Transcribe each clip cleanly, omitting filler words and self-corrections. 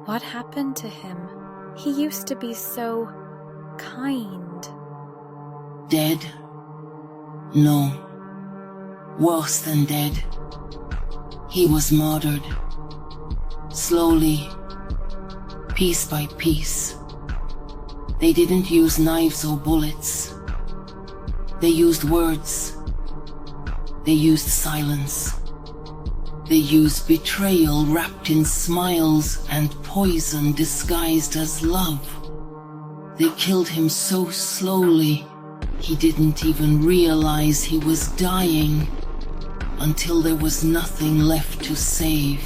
What happened to him? He used to be so kind. Dead? No. Worse than dead. He was murdered. Slowly. Piece by piece. They didn't use knives or bullets. They used words. They used silence. They used betrayal wrapped in smiles and poison disguised as love. They killed him so slowly, he didn't even realize he was dying, until there was nothing left to save.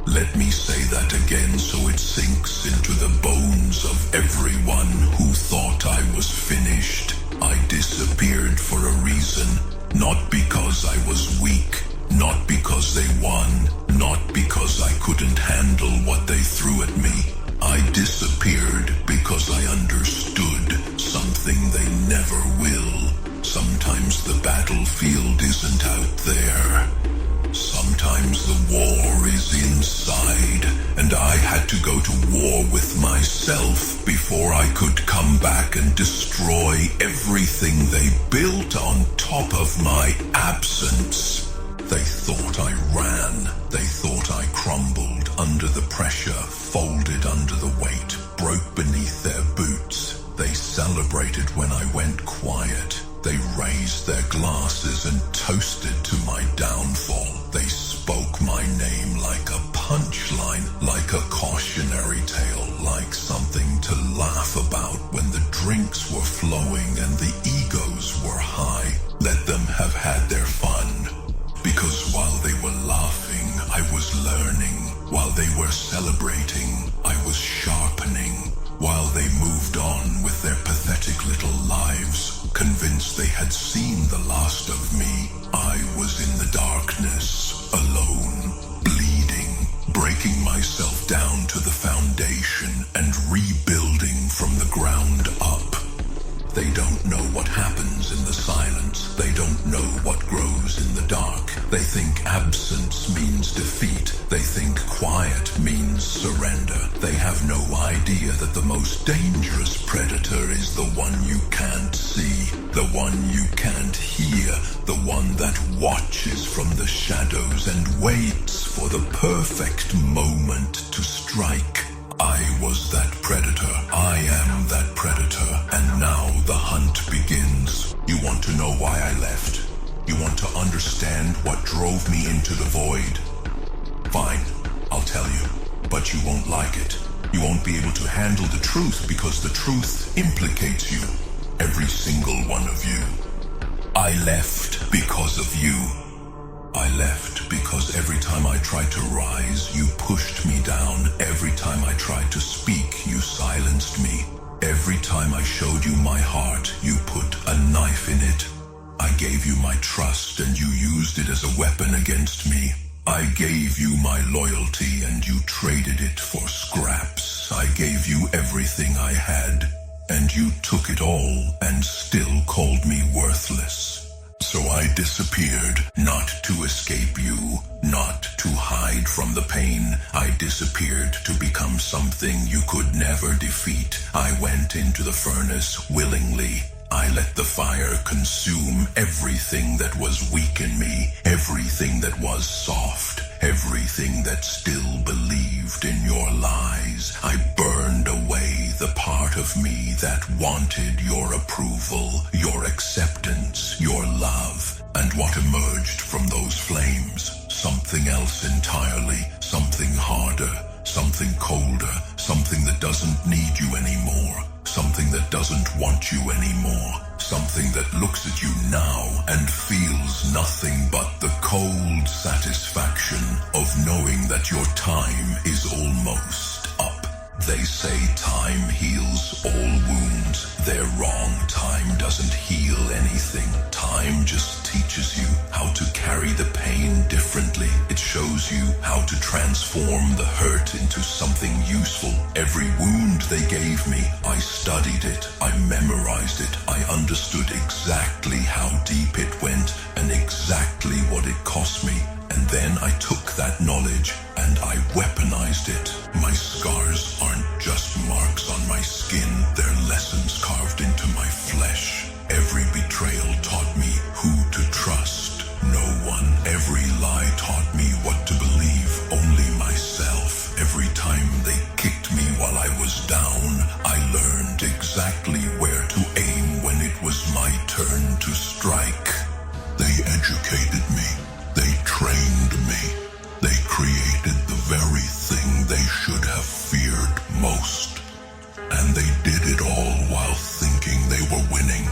Let me say that again so it sinks into the bones of everyone who thought I was finished. I disappeared for a reason, not because I was weak, not because they won, not because I couldn't handle what they threw at me. I disappeared because I understood something they never will. Sometimes the battlefield isn't out there. Sometimes the war is inside, and I had to go to war with myself before I could come back and destroy everything they built on top of my absence. They thought I ran. They thought I crumbled under the pressure, folded under the weight, broke beneath their boots. They celebrated when I went quiet. They raised their glasses and toasted to my downfall. They spoke my name like a punchline, like a cautionary tale, like something to laugh about when the drinks were flowing and the egos were high. Let them have had their fun. Because while they were laughing, I was learning. While they were celebrating, I was sharpening. While they moved on with their pathetic little lives, convinced they had seen the last of me, I was in the darkness, alone, bleeding, breaking myself down to the foundation and rebuilding from the ground up. They don't know what happens in the silence. They don't know what grows in the dark. They think absence means defeat. They think quiet means surrender. They have no idea that the most dangerous predator is the one you can't see, the one you can't hear, the one that watches from the shadows and waits for the perfect moment to strike. I was that predator. I am that predator. And now the hunt begins. You want to know why I left? You want to understand what drove me into the void? Fine, I'll tell you. But you won't like it. You won't be able to handle the truth because the truth implicates you. Every single one of you. I left because of you. I left because every time I tried to rise, you pushed me down. Every time I tried to speak, you silenced me. Every time I showed you my heart, you put a knife in it. I gave you my trust and you used it as a weapon against me. I gave you my loyalty and you traded it for scraps. I gave you everything I had and you took it all and still called me worthless. So I disappeared, not to escape you, not to hide from the pain. I disappeared to become something you could never defeat. I went into the furnace willingly. I let the fire consume everything that was weak in me, everything that was soft, everything that still believed in your lies. I burned away the part of me that wanted your approval, your acceptance, your love. And what emerged from those flames? Something else entirely, something harder, something colder, something that doesn't need you anymore. Something that doesn't want you anymore. Something that looks at you now and feels nothing but the cold satisfaction of knowing that your time is almost up. They say time heals all wounds. They're wrong. Time doesn't heal anything. Time just teaches you how to carry the pain differently. It shows you how to transform the hurt into something useful. Every wound they gave me, I studied it, I memorized it, I understood exactly how deep it went and exactly what it cost me. And then I took that knowledge and and I weaponized it. My scars aren't just marks on my skin, they're lessons carved into my flesh. Every betrayal taught me who to trust. No one. Every lie taught me what to believe, only myself. Every time they kicked me while I was down, I learned exactly where to aim when it was my turn to strike. They educated me. They trained me. They created the very thing they should have feared most. And they did it all while thinking they were winning.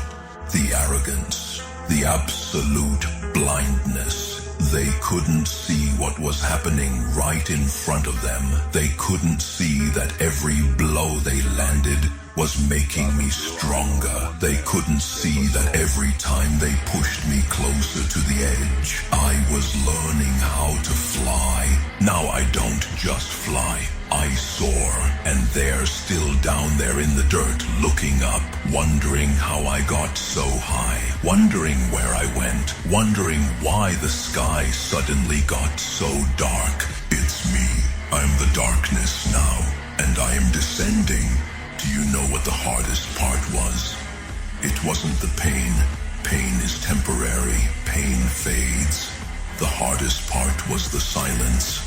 The arrogance, the absolute blindness. They couldn't see what was happening right in front of them. They couldn't see that every blow they landed was making me stronger. They couldn't see that every time they pushed me closer to the edge, I was learning how to fly. Now I don't just fly, I soar, and they're still down there in the dirt looking up, wondering how I got so high, wondering where I went, wondering why the sky suddenly got so dark. It's me. I'm the darkness now, and I am descending. Do you know what the hardest part was? It wasn't the pain. Pain is temporary. Pain fades. The hardest part was the silence.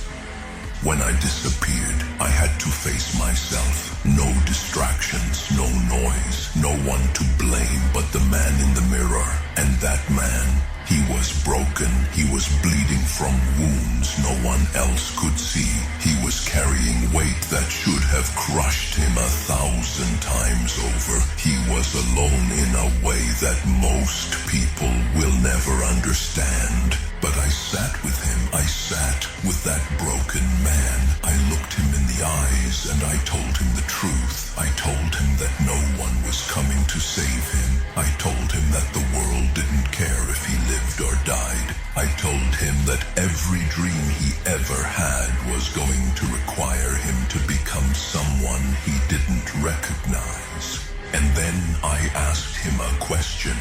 When I disappeared, I had to face myself. No distractions, no noise, no one to blame but the man in the mirror. And that man, he was broken. He was bleeding from wounds no one else could see. He was carrying weight that should have crushed him 1,000 times over. He was alone in a way that most people will never understand. But I sat with him. I sat with that broken man. I looked him in the eyes and I told him the truth. I told him that no one was coming to save him. I told him that the world didn't care if he lived or died. I told him that every dream he ever had was going to require him to become someone he didn't recognize. And then I asked him a question.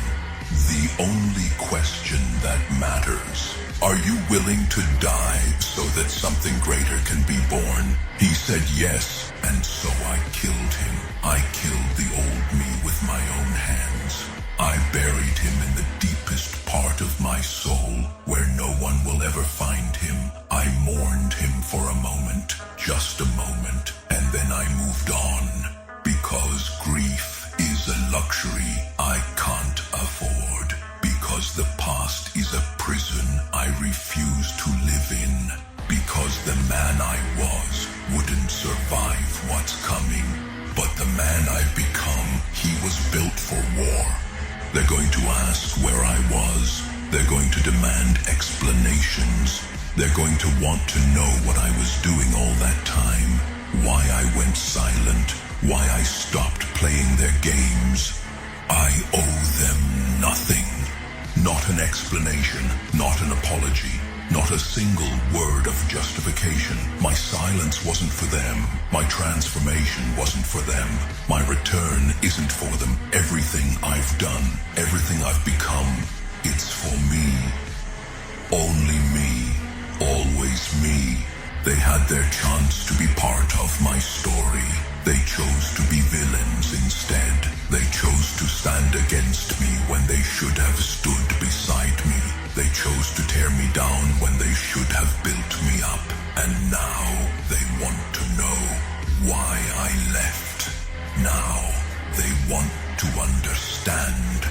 The only question that matters. Are you willing to die so that something greater can be born? He said yes, and so I killed him. I killed the old me with my own hands. I buried him in the deepest part of my soul, where no one will ever find him. I mourned him for a moment, just a moment, and then I moved on, because grief is a luxury I can't afford. Because the past is a prison I refuse to live in. Because the man I was wouldn't survive what's coming. But the man I've become, he was built for war. They're going to ask where I was. They're going to demand explanations. They're going to want to know what I was doing all that time. Why I went silent. Why I stopped playing their games. I owe them nothing. Not an explanation, not an apology, not a single word of justification. My silence wasn't for them. My transformation wasn't for them. My return isn't for them. Everything I've done, everything I've become, it's for me. Only me. Always me. They had their chance to be part of my story. They chose to be villains instead. They chose to stand against me when they should have stood beside me. They chose to tear me down when they should have built me up. And now they want to know why I left. Now they want to understand.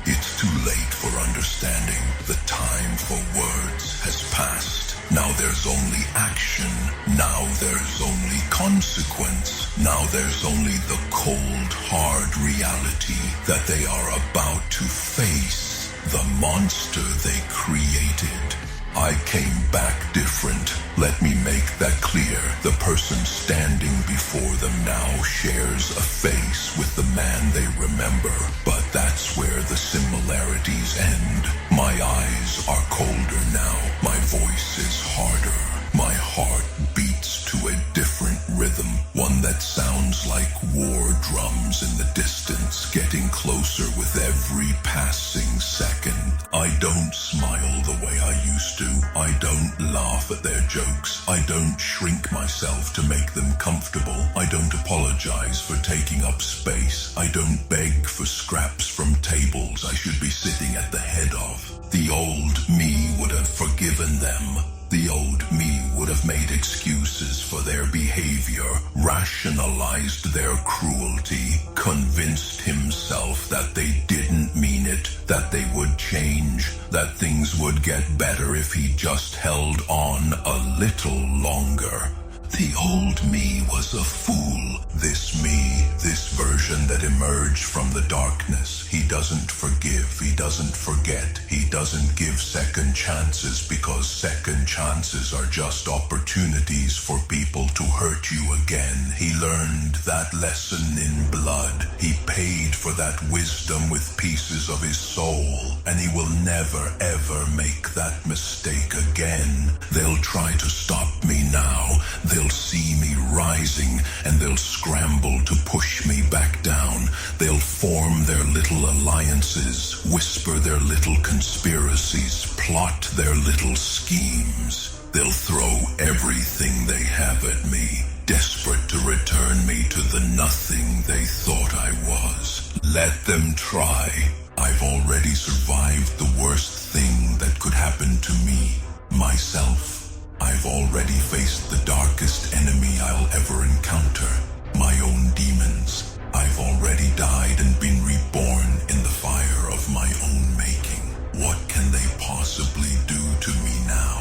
It's too late for understanding. The time for words has passed. Now there's only action. Now there's only consequence. Now there's only the cold, hard reality that they are about to face. The monster they created. I came back different. Let me make that clear. The person standing before them now shares a face with the man they remember. But that's where the similarities end. My eyes are colder now. My voice is harder. My heart beats to a different rhythm. One that sounds like war drums in the distance, getting closer with every passing second. I don't smile the way I used to. I don't laugh at their jokes. I don't shrink myself to make them comfortable. I don't apologize for taking up space. I don't beg for scraps from tables I should be sitting at the head of. The old me would have forgiven them. The old me would have made excuses for their behavior, rationalized their cruelty, convinced himself that they didn't mean it, that they would change, that things would get better if he just held on a little longer. The old me was a fool. This me, this version that emerged from the darkness, he doesn't forgive, he doesn't forget, he doesn't give second chances because second chances are just opportunities for people to hurt you again. He learned that lesson in blood. He paid for that wisdom with pieces of his soul, and he will never ever make that mistake again. They'll try to stop me now. They'll see me rising and they'll scramble to push me back down. They'll form their little alliances, whisper their little conspiracies, plot their little schemes. They'll throw everything they have at me, desperate to return me to the nothing they thought I was. Let them try. I've already survived the worst thing that could happen to me, myself. I've already faced the darkest enemy I'll ever encounter, my own demons. I've already died and been reborn in the fire of my own making. What can they possibly do to me now?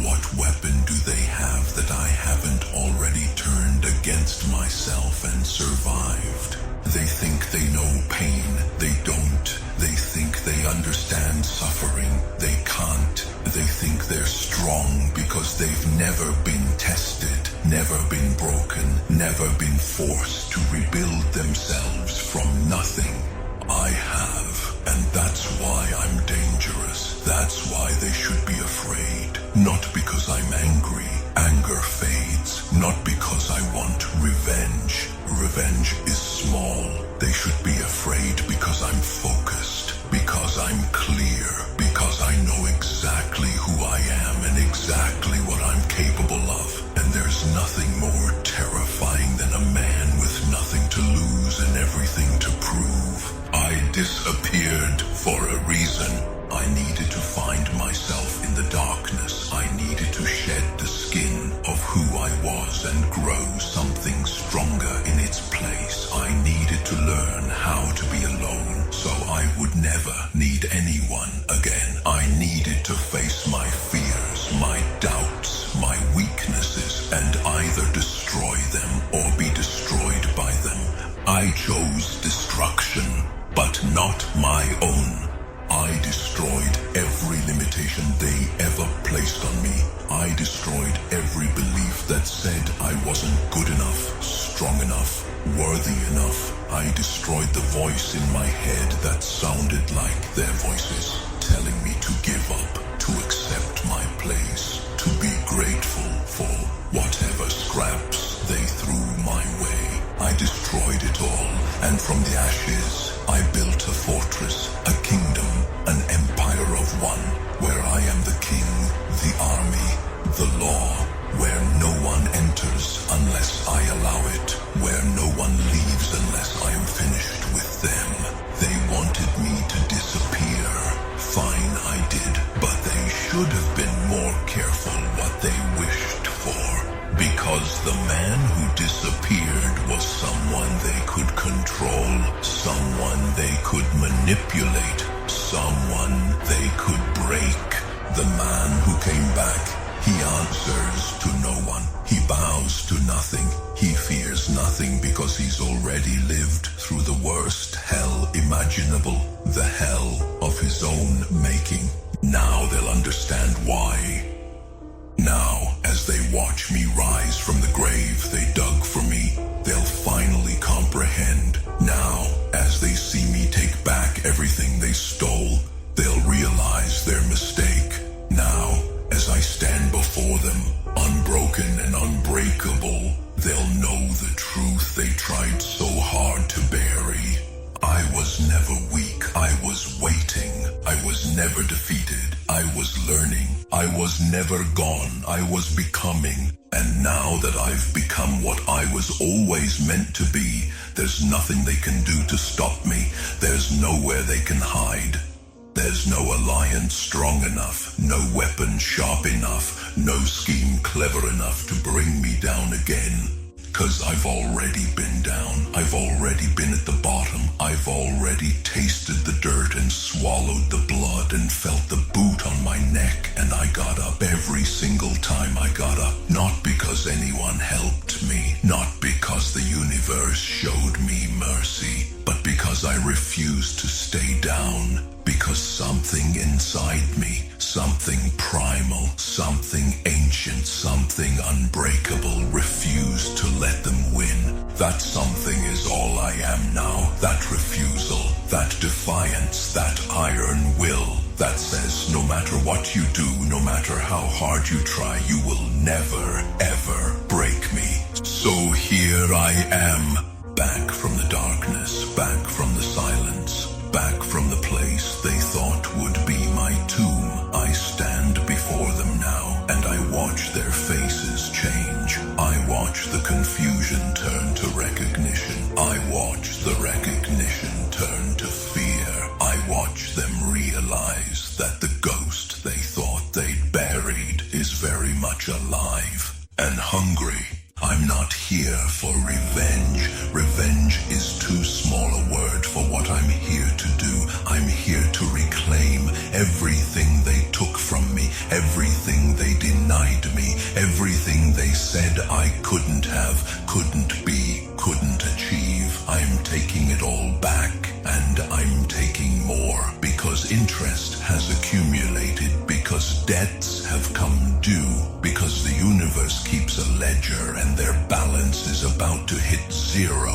What weapon do they have that I haven't already turned against myself and survived? They think they know pain. They don't. They think they understand suffering. They can't. They think they're strong because they've never been tested, never been broken, never been forced to rebuild themselves from nothing. I have, and that's why I'm dangerous. That's why they should be afraid. Not because I'm angry. Anger fades. Not because I want revenge. Revenge is small. They should be afraid because I'm focused, because I'm clear, because I know exactly who I am and exactly what I'm capable of. And there's nothing more terrifying than a man with nothing to lose and everything to prove. I disappeared for a reason. I needed to find myself in the darkness. I needed to shed the skin of who I was and grow something stronger in its place. I needed to learn how to be alone so I would never need anyone again. I needed to face my fears, my doubts, my weaknesses, and either destroy them or be destroyed by them. I chose destruction, but not my own. I destroyed every limitation they ever placed on me. I destroyed every belief that said I wasn't good enough, strong enough, worthy enough. I destroyed the voice in my head that sounded like their voices, telling me to give up, to accept my place, to be grateful for whatever scraps they threw my way. I destroyed it all, and from the ashes, I built a fortress, a kingdom, an empire of one, where I am the king, the army, the law, where no one enters unless I allow it, where no one leaves unless I am finished with them. They wanted me to disappear. Fine, I did, but they should have been more careful what they wished for. Because the man who disappeared was someone they could control, someone they could manipulate, someone they could break. The man who came back, he answers to no one. He bows to nothing. He fears nothing because he's already lived through the worst hell imaginable, the hell of his own making. Now they'll understand why. Now, as they watch me rise from the grave they dug for me, they'll finally comprehend. Now, as they see me take back everything they stole, they'll realize their mistake. Now, as I stand before them, unbroken and unbreakable, they'll know the truth they tried so hard to bury. I was never weak. I was waiting. I was never defeated. I was learning. I was never gone. I was becoming. And now that I've become what I was always meant to be, there's nothing they can do to stop me. There's nowhere they can hide. There's no alliance strong enough, no weapon sharp enough, no scheme clever enough to bring me down again. 'Cause I've already been down, I've already been at the bottom, I've already tasted the dirt and swallowed the blood and felt the boot on my neck, and I got up every single time I got up, not because anyone helped me, not because the universe showed me mercy, but because I refused to stay down. Because something inside me, something primal, something ancient, something unbreakable refused to let them win. That something is all I am now. That refusal, that defiance, that iron will that says no matter what you do, no matter how hard you try, you will never, ever break me. So here I am, back from the darkness, back from the silence. Back from the place they thought would be my tomb. I stand before them now, and I watch their faces change. I watch the confusion turn to recognition. I watch the recognition turn to fear. I watch them realize that the ghost they thought they'd buried is very much alive and hungry. I'm not here for revenge. Revenge is too small a word for what I'm here to do. I'm here to reclaim everything they took from me, everything they denied me, everything they said I couldn't have, couldn't be, couldn't achieve. I'm taking it all back, and I'm taking more, because interest has accumulated, because debts have come due, because the universe keeps a ledger and their balance is about to hit zero.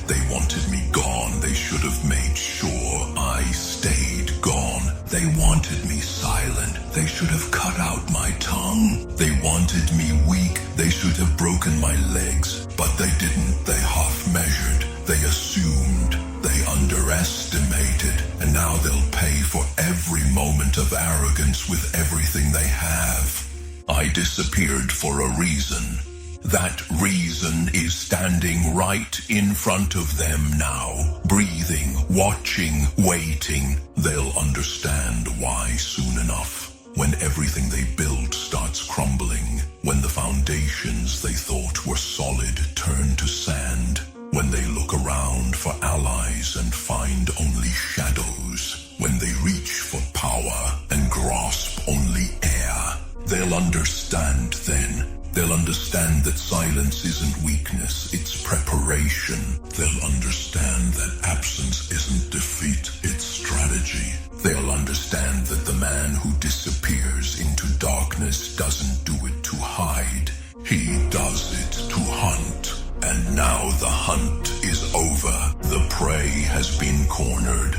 They wanted me gone. They should have made sure I stayed gone. They wanted me silent. They should have cut out my tongue. They wanted me weak. They should have broken my legs. But they didn't. They half-measured. They assumed. They underestimated. And now they'll pay for every moment of arrogance with everything they have. I disappeared for a reason. That reason is standing right in front of them now, breathing, watching, waiting. They'll understand why soon enough, when everything they build starts crumbling, when the foundations they thought were solid turn to sand, when they look around for allies and find only shadows, when they reach for power and grasp only air. They'll understand then. They'll understand that silence isn't weakness, it's preparation. They'll understand that absence isn't defeat, it's strategy. They'll understand that the man who disappears into darkness doesn't do it to hide. He does it to hunt. And now the hunt is over. The prey has been cornered,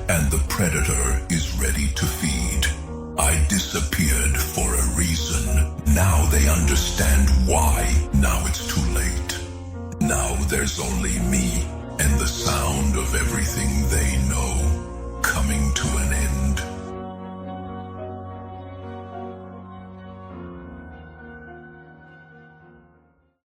and the predator is ready to feed. I disappeared for a reason. Now they understand why. Now it's too late. Now there's only me.